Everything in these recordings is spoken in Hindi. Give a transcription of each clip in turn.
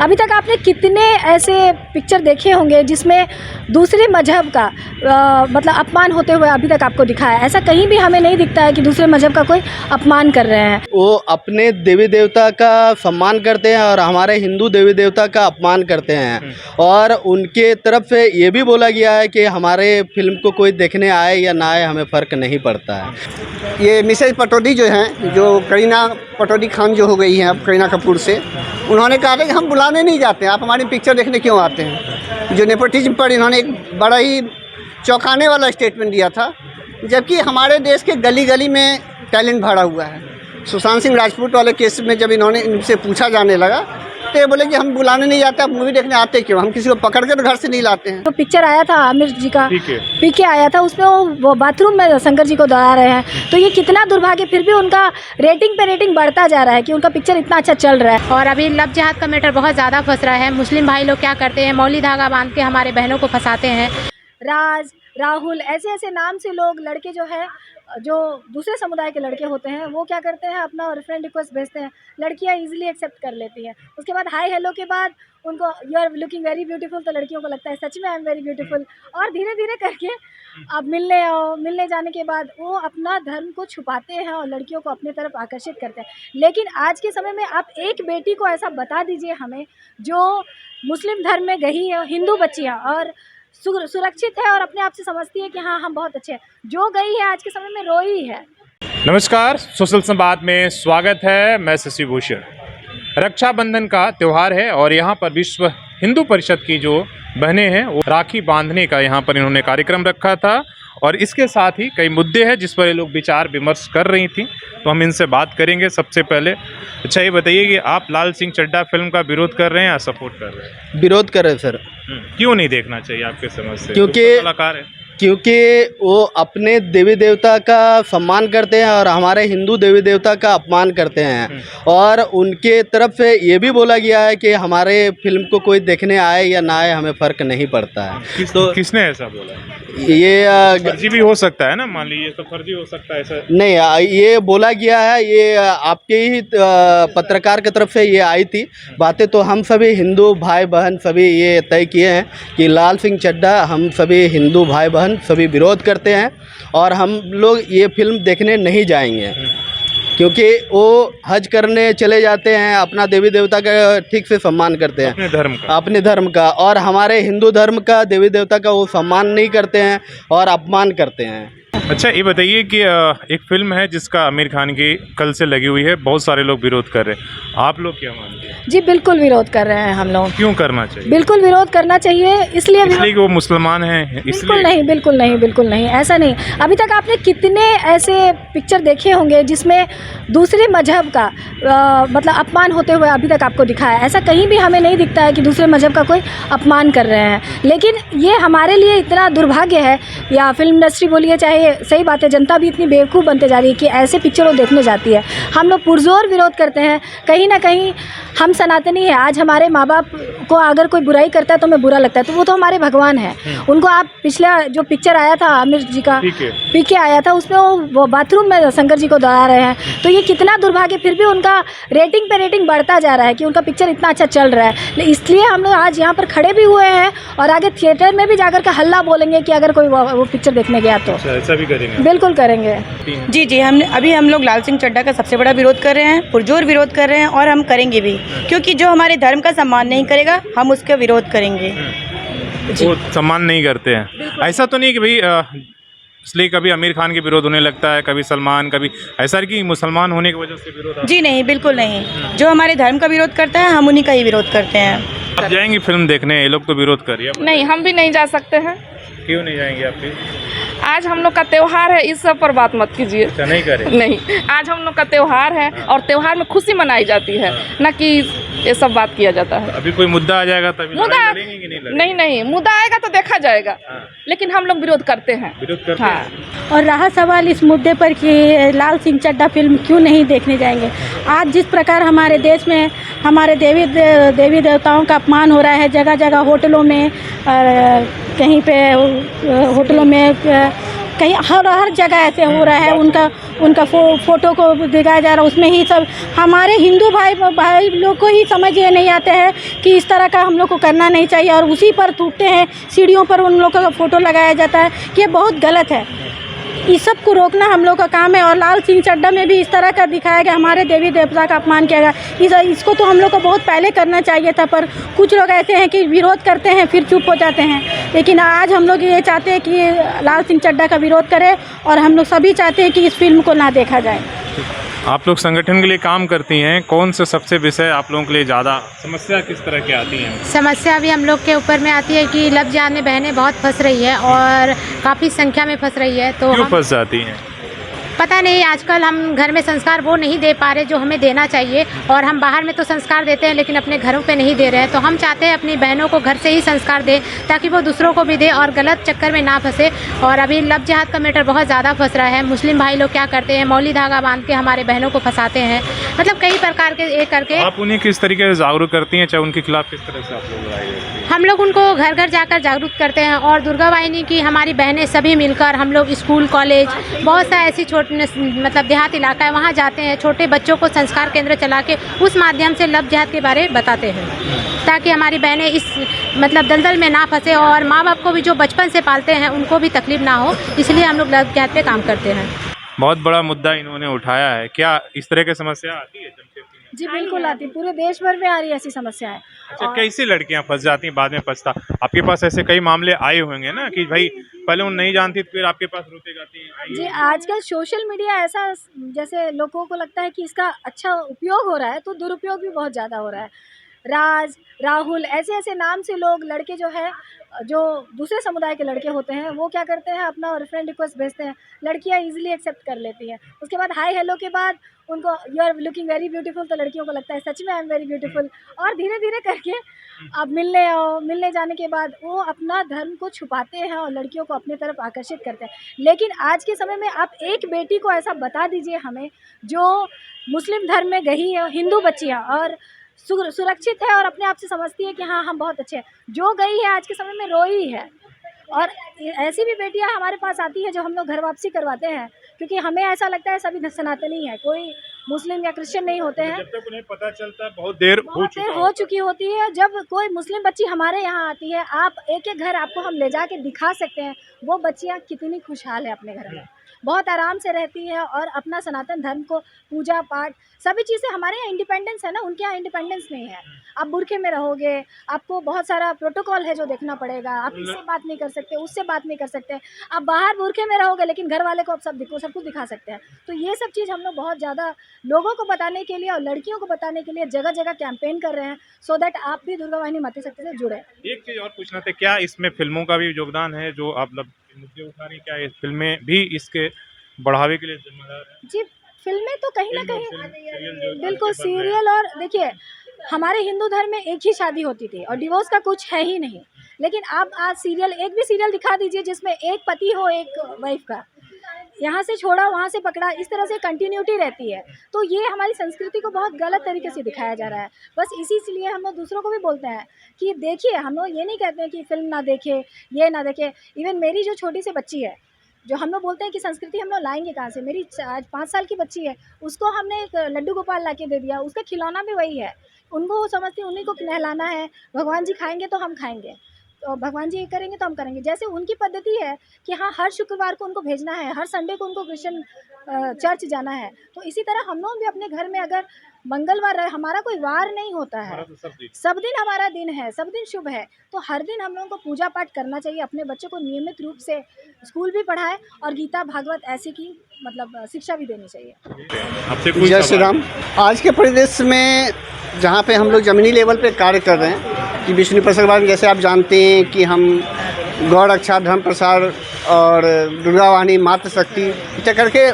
अभी तक आपने कितने ऐसे पिक्चर देखे होंगे जिसमें दूसरे मजहब का मतलब अपमान होते हुए अभी तक आपको दिखा है? ऐसा कहीं भी हमें नहीं दिखता है कि दूसरे मजहब का कोई अपमान कर रहे हैं। वो अपने देवी देवता का सम्मान करते हैं और हमारे हिंदू देवी देवता का अपमान करते हैं। और उनके तरफ से ये भी बोला गया है कि हमारे फिल्म को कोई देखने आए या ना आए, हमें फ़र्क नहीं पड़ता है। ये मिसेज पटौदी जो हैं, जो करीना पटौदी खान जो हो गई हैं अब करीना कपूर से, उन्होंने कहा था कि हम बुलाने नहीं जाते हैं, आप हमारी पिक्चर देखने क्यों आते हैं। जो नेपोटिज्म पर इन्होंने एक बड़ा ही चौंकाने वाला स्टेटमेंट दिया था, जबकि हमारे देश के गली गली में टैलेंट भरा हुआ है। सुशांत सिंह राजपूत वाले केस में जब इनसे पूछा जाने लगा तो ये बोले कि हम बुलाने नहीं जाते, आप मूवी देखने आते क्यों, हम किसी को पकड़ कर घर से नहीं लाते हैं। तो पिक्चर आया था आमिर जी का पीके आया था, उसमें वो बाथरूम में शंकर जी को दौड़ा रहे हैं। तो ये कितना दुर्भाग्य, फिर भी उनका रेटिंग पे रेटिंग बढ़ता जा रहा है कि उनका पिक्चर इतना अच्छा चल रहा है। और अभी लव जिहाद का मैटर बहुत ज़्यादा फंस रहा है। मुस्लिम भाई लोग क्या करते हैं, मौली धागा बांध के हमारे बहनों को फंसाते हैं। राज, राहुल, ऐसे ऐसे नाम से लोग लड़के जो है, जो दूसरे समुदाय के लड़के होते हैं, वो क्या करते हैं, अपना फ्रेंड रिक्वेस्ट भेजते हैं, लड़कियां इजीली एक्सेप्ट कर लेती हैं। उसके बाद हाय हेलो के बाद उनको you are looking very beautiful, तो लड़कियों को लगता है सच में आई एम वेरी ब्यूटीफुल। और धीरे धीरे करके अब मिलने आओ, मिलने जाने के बाद वो अपना धर्म को छुपाते हैं और लड़कियों को अपनी तरफ आकर्षित करते हैं। लेकिन आज के समय में आप एक बेटी को ऐसा बता दीजिए हमें, जो मुस्लिम धर्म में गई है, हिंदू बच्चियाँ और सुरक्षित है और अपने आप से समझती है कि हाँ हम बहुत अच्छे हैं, जो गई है आज के समय में रोई है। नमस्कार, सोशल संवाद में स्वागत है। मैं शशि भूषण। रक्षाबंधन का त्यौहार है और यहाँ पर विश्व हिंदू परिषद की जो बहनें हैं वो राखी बांधने का यहाँ पर इन्होंने कार्यक्रम रखा था। और इसके साथ ही कई मुद्दे हैं जिस पर ये लोग विचार विमर्श कर रही थी, तो हम इनसे बात करेंगे। सबसे पहले अच्छा ये बताइए कि आप लाल सिंह चड्ढा फिल्म का विरोध कर रहे हैं या सपोर्ट कर रहे हैं? विरोध कर रहे हैं सर। क्यों नहीं देखना चाहिए आपके समझ से? क्योंकि कलाकार है, क्योंकि वो अपने देवी देवता का सम्मान करते हैं और हमारे हिंदू देवी देवता का अपमान करते हैं। और उनके तरफ से ये भी बोला गया है कि हमारे फिल्म को कोई देखने आए या ना आए, हमें फ़र्क नहीं पड़ता है। तो किसने ऐसा बोला? ये फर्जी भी हो सकता है ना, मान लीजिए तो फर्जी हो सकता है ऐसा नहीं, ये बोला गया है, ये आपके ही पत्रकार की तरफ से ये आई थी बातें। तो हम सभी हिंदू भाई बहन सभी ये तय किए हैं कि लाल सिंह चड्ढा, हम सभी हिंदू भाई बहन सभी विरोध करते हैं और हम लोग ये फिल्म देखने नहीं जाएंगे, क्योंकि वो हज करने चले जाते हैं, अपना देवी देवता का ठीक से सम्मान करते हैं, अपने धर्म का, और हमारे हिंदू धर्म का देवी देवता का वो सम्मान नहीं करते हैं और अपमान करते हैं। अच्छा ये बताइए कि एक फिल्म है जिसका आमिर खान की कल से लगी हुई है, बहुत सारे लोग विरोध कर रहे हैं, आप लोग क्या मानते हैं? जी बिल्कुल विरोध कर रहे हैं हम लोग। क्यों करना चाहिए? बिल्कुल विरोध करना चाहिए, इसलिए कि वो मुसलमान हैं? बिल्कुल नहीं, बिल्कुल नहीं, बिल्कुल नहीं, ऐसा नहीं। अभी तक आपने कितने ऐसे पिक्चर देखे होंगे जिसमें दूसरे मजहब का मतलब अपमान होते हुए अभी तक आपको दिखा है? ऐसा कहीं भी हमें नहीं दिखता है कि दूसरे मजहब का कोई अपमान कर रहे हैं। लेकिन ये हमारे लिए इतना दुर्भाग्य है, या फिल्म इंडस्ट्री बोलिए, चाहे सही बात है, जनता भी इतनी बेवकूफ़ बनते जा रही है कि ऐसे पिक्चर वो देखने जाती है। हम लोग पुरजोर विरोध करते हैं। कहीं ना कहीं हम सनातनी है, आज हमारे माँ बाप को अगर कोई बुराई करता है तो हमें बुरा लगता है, तो वो तो हमारे भगवान है। उनको आप पिछला जो पिक्चर आया था आमिर जी का पीके आया था, उसमें वो बाथरूम में शंकर जी को दौड़ा रहे हैं। तो ये कितना दुर्भाग्य, फिर भी उनका रेटिंग पे रेटिंग बढ़ता जा रहा है कि उनका पिक्चर इतना अच्छा चल रहा है। इसलिए हम लोग आज यहाँ पर खड़े भी हुए हैं और आगे थिएटर में भी जाकर के हल्ला बोलेंगे कि अगर कोई वो पिक्चर देखने गया तो। ऐसा भी करेंगे? बिल्कुल करेंगे। जी, हम लोग लाल सिंह चड्ढा का सबसे बड़ा विरोध कर रहे हैं, पुरजोर विरोध कर रहे हैं और हम करेंगे भी, क्योंकि जो हमारे धर्म का सम्मान नहीं करेगा हम उसका विरोध करेंगे। वो सम्मान नहीं करते हैं, ऐसा तो नहीं कि भाई इसलिए कभी आमिर खान के विरोध होने लगता है, कभी सलमान, कभी ऐसा कि मुसलमान होने की वजह से विरोध? जी नहीं, बिल्कुल नहीं। जो हमारे धर्म का विरोध करता है हम उन्हीं का ही विरोध करते हैं। आप जाएंगे फिल्म देखने? ये लोग तो विरोध कर रही है। नहीं, हम भी नहीं जा सकते हैं। क्यों नहीं जाएंगे आप भी? आज हम लोग का त्योहार है, इस सब पर बात मत कीजिए। नहीं करें? नहीं, आज हम लोग का त्योहार है और त्योहार में खुशी मनाई जाती है, न कि ये सब बात किया जाता है। अभी कोई मुद्दा आ जाएगा तभी मुद्दा लड़ेंगे कि नहीं लड़ेंगे? नहीं, मुद्दा आएगा तो देखा जाएगा। लेकिन हम लोग विरोध करते हैं। विरोध करते हैं। और रहा सवाल इस मुद्दे पर कि लाल सिंह चड्ढा फिल्म क्यों नहीं देखने जाएंगे, आज जिस प्रकार हमारे देश में हमारे देवी देवताओं का अपमान हो रहा है, जगह जगह होटलों में, कहीं पे होटलों में कहीं हर जगह ऐसे हो रहा है, उनका फ़ोटो को दिखाया जा रहा है, उसमें ही सब हमारे हिंदू भाई लोग को ही समझ ये नहीं आते हैं कि इस तरह का हम लोग को करना नहीं चाहिए, और उसी पर टूटते हैं, सीढ़ियों पर उन लोग का फ़ोटो लगाया जाता है, कि ये बहुत गलत है। इस सब को रोकना हम लोग का काम है। और लाल सिंह चड्ढा में भी इस तरह का दिखाया गया, हमारे देवी देवता का अपमान किया गया। इसको तो हम लोग को बहुत पहले करना चाहिए था, पर कुछ लोग ऐसे हैं कि विरोध करते हैं फिर चुप हो जाते हैं। लेकिन आज हम लोग ये चाहते हैं कि लाल सिंह चड्ढा का विरोध करें, और हम लोग सभी चाहते हैं कि इस फिल्म को ना देखा जाए। आप लोग संगठन के लिए काम करती हैं, कौन से सबसे विषय आप लोगों के लिए ज़्यादा समस्या किस तरह की आती हैं? समस्या भी हम लोग के ऊपर में आती है कि लब जिहाद में बहनें बहुत फंस रही है, और काफ़ी संख्या में फंस रही है। तो क्यों फंस जाती हैं? पता नहीं, आजकल हम घर में संस्कार वो नहीं दे पा रहे जो हमें देना चाहिए, और हम बाहर में तो संस्कार देते हैं लेकिन अपने घरों पे नहीं दे रहे हैं। तो हम चाहते हैं अपनी बहनों को घर से ही संस्कार दें, ताकि वो दूसरों को भी दे और गलत चक्कर में ना फंसे। और अभी लब जिहाद का मैटर बहुत ज़्यादा फंस रहा है। मुस्लिम भाई लोग क्या करते हैं, मौली धागा बांध के हमारे बहनों को फंसाते हैं, मतलब कई प्रकार के ये करके। आप उन्हें किस तरीके से जागरूक करती हैं, चाहे उनके खिलाफ किस तरह से आप लोग लड़ाई करती हैं? हम लोग उनको घर घर जाकर जागरूक करते हैं, और दुर्गा वाहिनी की हमारी बहनें सभी मिलकर हम लोग स्कूल कॉलेज बहुत सा ऐसी छोटे मतलब देहात इलाका है, वहाँ जाते हैं, छोटे बच्चों को संस्कार केंद्र चला के उस माध्यम से लब जिहाद के बारे में बताते हैं, ताकि हमारी बहनें इस मतलब दलदल में ना फंसे, और माँ बाप को भी जो बचपन से पालते हैं उनको भी तकलीफ ना हो। इसलिए हम लोग लब जिहाद पे काम करते हैं। बहुत बड़ा मुद्दा इन्होंने उठाया है, क्या इस तरह की समस्या आती है जमशेदपुर में? जी बिल्कुल आती, पूरे देश भर में आ रही है ऐसी समस्याएं। अच्छा, कैसी लड़कियां फंस जाती हैं बाद में पछता? आपके पास ऐसे कई मामले आए होंगे ना कि भाई पहले उन नहीं जानती फिर आपके पास रोते जाती हैं? जी, आजकल सोशल मीडिया ऐसा, जैसे लोगों को लगता है कि इसका अच्छा उपयोग हो रहा है, तो दुरुपयोग भी बहुत ज़्यादा हो रहा है। राज, राहुल, ऐसे ऐसे नाम से लोग, लड़के जो है, जो दूसरे समुदाय के लड़के होते हैं, वो क्या करते हैं, अपना फ्रेंड रिक्वेस्ट भेजते हैं, लड़कियां इजीली एक्सेप्ट कर लेती हैं। उसके बाद हाय हेलो के बाद उनको you are looking very beautiful, तो लड़कियों को लगता है सच में आई एम वेरी ब्यूटीफुल, और धीरे धीरे करके अब मिलने आओ, मिलने जाने के बाद वो अपना धर्म को छुपाते हैं और लड़कियों को अपनी तरफ आकर्षित करते हैं। लेकिन आज के समय में आप एक बेटी को ऐसा बता दीजिए हमें, जो मुस्लिम धर्म में गई है, हिंदू बच्चियाँ, और सुरक्षित है और अपने आप से समझती है कि हाँ हम बहुत अच्छे हैं, जो गई है आज के समय में रोई है। और ऐसी भी बेटियां हमारे पास आती है जो हम लोग घर वापसी करवाते हैं, क्योंकि हमें ऐसा लगता है सभी सनातनी है, कोई मुस्लिम या क्रिश्चियन नहीं होते हैं। जब तक उन्हें पता चलता है बहुत देर हो चुकी होती है। जब कोई मुस्लिम बच्ची हमारे यहाँ आती है, आप एक एक घर आपको हम ले जाके दिखा सकते हैं वो बच्चियाँ कितनी खुशहाल है, अपने घर में बहुत आराम से रहती है, और अपना सनातन धर्म को पूजा पाठ सभी चीज़ें, हमारे यहाँ इंडिपेंडेंस है ना, उनके यहाँ इंडिपेंडेंस नहीं है। आप बुरखे में रहोगे, आपको बहुत सारा प्रोटोकॉल है जो देखना पड़ेगा, आप इससे बात नहीं कर सकते, उससे बात नहीं कर सकते। आप बाहर बुरखे में रहोगे लेकिन घर वाले को आप सब कुछ दिखा सकते हैं। तो ये सब चीज़ हम लोग बहुत ज़्यादा लोगों को बताने के लिए और लड़कियों को बताने के लिए जगह जगह कैंपेन कर रहे हैं, सो दैट आप भी दुर्गा वाहिनी मातृशक्ति से जुड़े। एक चीज़ और पूछना था, क्या इसमें फिल्मों का भी योगदान है, जो आप मुद्दे उठा रही, क्या ये फिल्में भी इसके बढ़ावे के लिए जिम्मेदार है? जी, फिल्में तो कहीं ना कहीं सीरियल बिल्कुल सीरियल, और देखिए हमारे हिंदू धर्म में एक ही शादी होती थी और डिवोर्स का कुछ है ही नहीं। लेकिन आप आज सीरियल, एक भी सीरियल दिखा दीजिए जिसमें एक पति हो एक वाइफ का, यहाँ से छोड़ा वहाँ से पकड़ा, इस तरह से कंटिन्यूटी रहती है। तो ये हमारी संस्कृति को बहुत गलत तरीके से दिखाया जा रहा है। बस इसीलिए हम लोग दूसरों को भी बोलते हैं कि देखिए, हम लोग ये नहीं कहते हैं कि फिल्म ना देखे, ये ना देखे। इवन मेरी जो छोटी सी बच्ची है, जो हम लोग बोलते हैं कि संस्कृति हम लोग लाएंगे कहाँ से, मेरी आज 5 साल की बच्ची है, उसको हमने एक लड्डू गोपाल ला के दे दिया, उसका खिलौना भी वही है। उनको वो समझती है उन्हीं को नहलाना है, भगवान जी खाएंगे तो हम खाएंगे, तो भगवान जी ये करेंगे तो हम करेंगे। जैसे उनकी पद्धति है कि हाँ हर शुक्रवार को उनको भेजना है, हर संडे को उनको क्रिश्चियन चर्च जाना है, तो इसी तरह हम लोग भी अपने घर में अगर मंगलवार रहे, हमारा कोई वार नहीं होता है, सब दिन हमारा दिन है, सब दिन शुभ है, तो हर दिन हम लोगों को पूजा पाठ करना चाहिए। अपने बच्चों को नियमित रूप से स्कूल भी पढ़ाए और गीता भागवत ऐसी की मतलब शिक्षा भी देनी चाहिए। जय श्री राम। आज के परिदृश्य में जहाँ पे हम लोग ज़मीनी लेवल पे कार्य कर रहे हैं कि विष्णु प्रसाद, जैसे आप जानते हैं कि हम गौ रक्षा, धर्म प्रसार और दुर्गा वाहिनी मातृशक्ति करके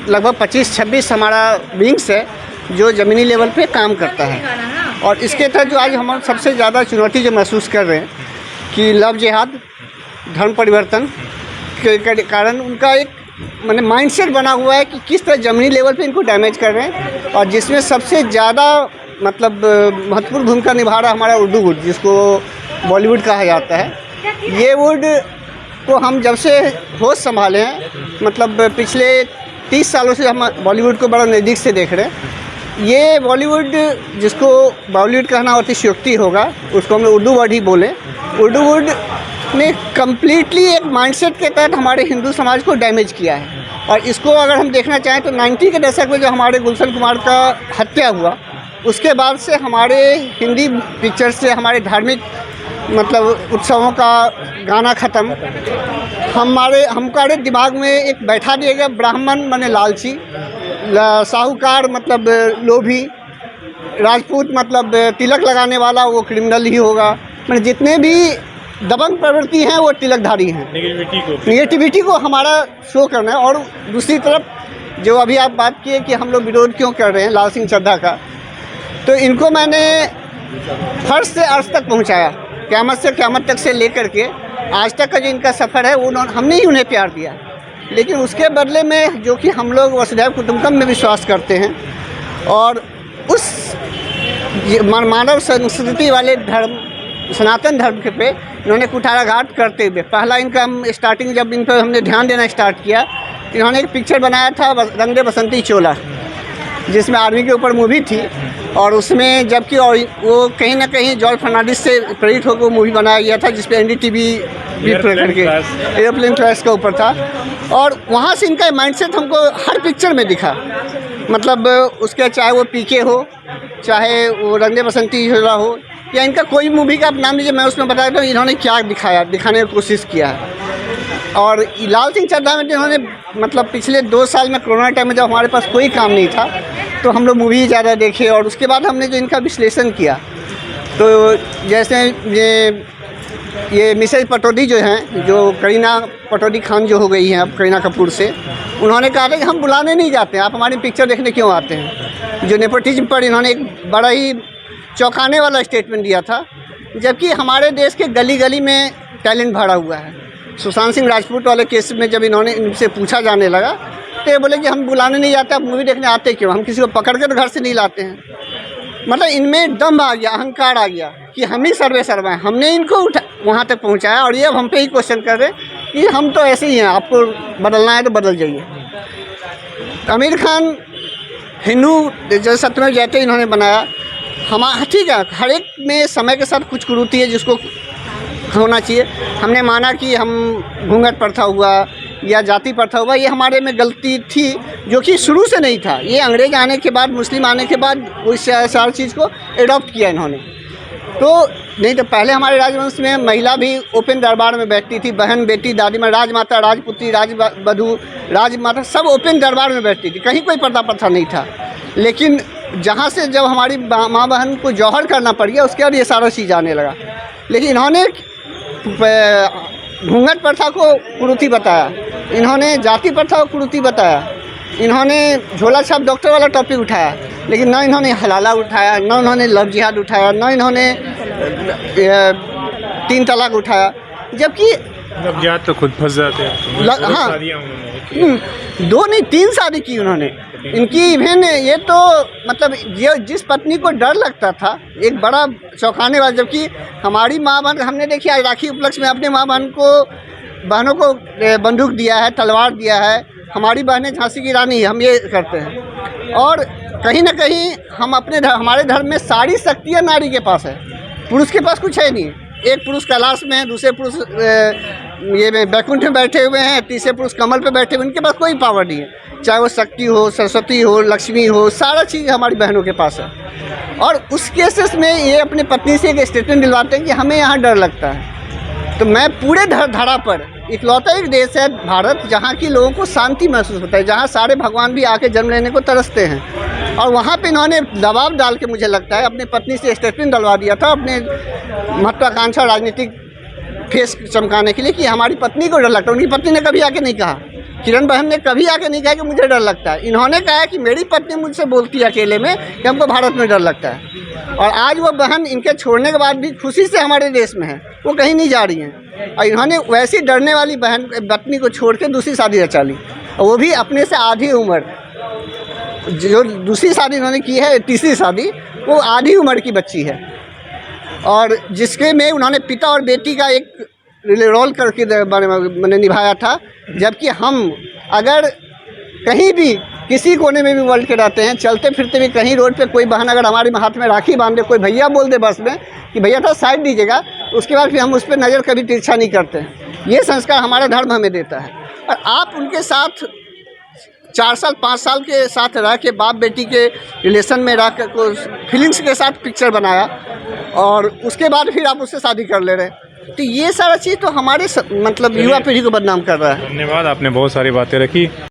लगभग 25-26 हमारा विंग्स है जो ज़मीनी लेवल पे काम करता है। और इसके तहत जो आज हम सबसे ज़्यादा चुनौती जो महसूस कर रहे हैं कि लव जिहाद, धर्म परिवर्तन के कारण उनका एक मैंने माइंडसेट बना हुआ है कि किस तरह ज़मीनी लेवल पे इनको डैमेज कर रहे हैं। और जिसमें सबसे ज़्यादा मतलब महत्वपूर्ण भूमिका निभा रहा है हमारा उर्दू वुड, जिसको बॉलीवुड कहा जाता है। ये वुड को हम जब से होश संभाले हैं, मतलब पिछले 30 सालों से हम बॉलीवुड को बड़ा नज़दीक से देख रहे हैं। ये बॉलीवुड, जिसको बॉलीवुड कहना अतिशयोक्ति होगा, उसको हम लोग उर्दू वर्ड ही बोलें। उर्दू वर्ड ने कम्प्लीटली एक माइंडसेट के तहत हमारे हिंदू समाज को डैमेज किया है। और इसको अगर हम देखना चाहें तो 90 के दशक में जो हमारे गुलशन कुमार का हत्या हुआ, उसके बाद से हमारे हिंदी पिक्चर से हमारे धार्मिक मतलब उत्सवों का गाना ख़त्म। हमारे दिमाग में एक बैठा दिया गया ब्राह्मण माने लालची, साहूकार मतलब लोभी, राजपूत मतलब तिलक लगाने वाला वो क्रिमिनल ही होगा। मतलब जितने भी दबंग प्रवृत्ति हैं वो तिलकधारी हैं। नेगेटिविटी को हमारा शो करना है। और दूसरी तरफ जो अभी आप बात किए कि हम लोग विरोध क्यों कर रहे हैं लाल सिंह चड्ढा का, तो इनको मैंने फर्श से अर्श तक पहुंचाया, क़यामत से क़यामत तक से लेकर के आज तक का जो इनका सफ़र है हमने ही उन्हें प्यार दिया। लेकिन उसके बदले में जो कि हम लोग वसुधैव कुटुंबकम में विश्वास करते हैं और उस मानव संस्कृति वाले धर्म सनातन धर्म के पे इन्होंने कुठाराघात करते हुए, पहला इनका हम स्टार्टिंग जब इन पर हमने ध्यान देना स्टार्ट किया, इन्होंने एक पिक्चर बनाया था रंग दे बसंती चोला, जिसमें आर्मी के ऊपर मूवी थी। और उसमें जबकि वो कहीं ना कहीं जॉर्ज फर्नांडिस से प्रेरित होकर वो मूवी बनाया गया था, जिसपे NDTV भी करके एयरप्लेन क्रैश का ऊपर था। और वहाँ से इनका माइंडसेट हमको हर पिक्चर में दिखा। मतलब उसके चाहे वो PK हो, चाहे वो रंग दे बसंती चोला हो, या इनका कोई मूवी का आप नाम लीजिए, मैं उसमें बताया था इन्होंने क्या दिखाने की कोशिश किया है। और लाल सिंह चड्ढा में इन्होंने मतलब पिछले 2 साल में कोरोना टाइम में जब हमारे पास कोई काम नहीं था तो हम लोग मूवी ज़्यादा देखे। और उसके बाद हमने जो इनका विश्लेषण किया, तो जैसे ये मिसेज पटौदी जो हैं, जो करीना पटौदी खान जो हो गई हैं अब करीना कपूर से, उन्होंने कहा था कि हम बुलाने नहीं जाते हैं, आप हमारी पिक्चर देखने क्यों आते हैं। जो नेपोटिज्म पर इन्होंने एक बड़ा ही चौंकाने वाला स्टेटमेंट दिया था, जबकि हमारे देश के गली गली में टैलेंट भरा हुआ है। सुशांत सिंह राजपूत वाले केस में जब इनसे पूछा जाने लगा तो ये बोले कि हम बुलाने नहीं जाते, आप मूवी देखने आते क्यों, हम किसी को पकड़ कर घर से नहीं लाते हैं। मतलब इनमें दम आ गया, अहंकार आ गया कि हम ही सर्वे सर्वा हैं, हमने इनको वहाँ तक पहुँचाया। और ये अब हम पे ही क्वेश्चन कर रहे हैं कि हम तो ऐसे ही हैं, आपको बदलना है तो बदल जाइए। आमिर खान हिंदू जो सत्यमेव जयते इन्होंने बनाया, ठीक है, हर एक में समय के साथ कुछ कुरीति है जिसको होना चाहिए। हमने माना कि हम घूंघट प्रथा हुआ या जाति प्रथा हुआ, ये हमारे में गलती थी जो कि शुरू से नहीं था। ये अंग्रेज आने के बाद, मुस्लिम आने के बाद उस सारी चीज़ को एडॉप्ट किया इन्होंने। तो नहीं तो पहले हमारे राजवंश में महिला भी ओपन दरबार में बैठती थी, बहन बेटी दादी माँ, राजमाता राजपुत्री राजवधू राजमाता सब ओपन दरबार में बैठती थी, कहीं कोई पर्दा प्रथा नहीं था। लेकिन जहाँ से जब हमारी माँ बहन को जौहर करना पड़ गया, उसके बाद ये सारा चीज़ आने लगा। लेकिन इन्होंने घूंघट प्रथा को कुरीति बताया, इन्होंने जाति प्रथा को कुरीति बताया, इन्होंने झोला छाप डॉक्टर वाला टॉपिक उठाया, लेकिन ना इन्होंने हलाला उठाया, ना इन्होंने लव जिहाद उठाया, ना इन्होंने 3 तलाक उठाया। जबकि लव जिहाद तो खुद फंस जाते हैं। हाँ, 2 नहीं 3 शादी की उन्होंने। इनकी इवन ये तो मतलब ये जिस पत्नी को डर लगता था, एक बड़ा चौंकाने वाला, जबकि हमारी माँ बहन हमने देखी आज राखी उपलक्ष्य में अपने माँ बहनों को बंदूक दिया है, तलवार दिया है। हमारी बहनें झांसी की रानी, हम ये करते हैं। और कहीं ना कहीं हम हमारे धर्म में सारी शक्तियाँ नारी के पास है, पुरुष के पास कुछ है नहीं। एक पुरुष कैलाश में है, दूसरे पुरुष ये बैकुंठ में बैठे हुए हैं, तीसरे पुरुष कमल पे बैठे हुए, उनके पास कोई पावर नहीं है। चाहे वो शक्ति हो, सरस्वती हो, लक्ष्मी हो, सारा चीज़ हमारी बहनों के पास है। और उस केसेस में ये अपनी पत्नी से एक स्टेटमेंट दिलवाते हैं कि हमें यहाँ डर लगता है। तो मैं पूरे धरा पर इकलौता एक देश है भारत, जहाँ की लोगों को शांति महसूस होता है, जहाँ सारे भगवान भी आके जन्म लेने को तरसते हैं। और वहाँ पे इन्होंने दबाव डाल के, मुझे लगता है, अपनी पत्नी से स्टेटमेंट डलवा दिया था अपने महत्वाकांक्षा राजनीतिक फेस चमकाने के लिए कि हमारी पत्नी को डर लगता है। उनकी पत्नी ने कभी आके नहीं कहा, किरण बहन ने कभी आके नहीं कहा कि मुझे डर लगता है। इन्होंने कहा कि मेरी पत्नी मुझसे बोलती है अकेले में कि हमको भारत में डर लगता है। और आज वो बहन इनके छोड़ने के बाद भी खुशी से हमारे देश में है, वो कहीं नहीं जा रही हैं। और इन्होंने वैसी डरने वाली पत्नी को छोड़ के दूसरी शादी रचा ली, और वो भी अपने से आधी उम्र। जो दूसरी शादी इन्होंने की है, तीसरी शादी, वो आधी उम्र की बच्ची है। और जिसके में उन्होंने पिता और बेटी का एक रोल करके बारे में मैंने निभाया था। जबकि हम अगर कहीं भी किसी कोने में भी वर्ल्ड के रहते हैं, चलते फिरते भी कहीं रोड पे कोई बहन अगर हमारे हाथ में राखी बांध दे, कोई भैया बोल दे बस में कि भैया थोड़ा साइड दीजिएगा, उसके बाद फिर हम उस पर नज़र कभी तिरछा नहीं करते हैं। ये संस्कार हमारा धर्म हमें देता है। और आप उनके साथ 4 साल 5 साल के साथ रह के बाप बेटी के रिलेशन में रह कर फीलिंग्स के साथ पिक्चर बनाया और उसके बाद फिर आप उससे शादी कर ले रहे हैं, तो ये सारा चीज़ तो हमारे मतलब युवा पीढ़ी को बदनाम कर रहा है। धन्यवाद, आपने बहुत सारी बातें रखी।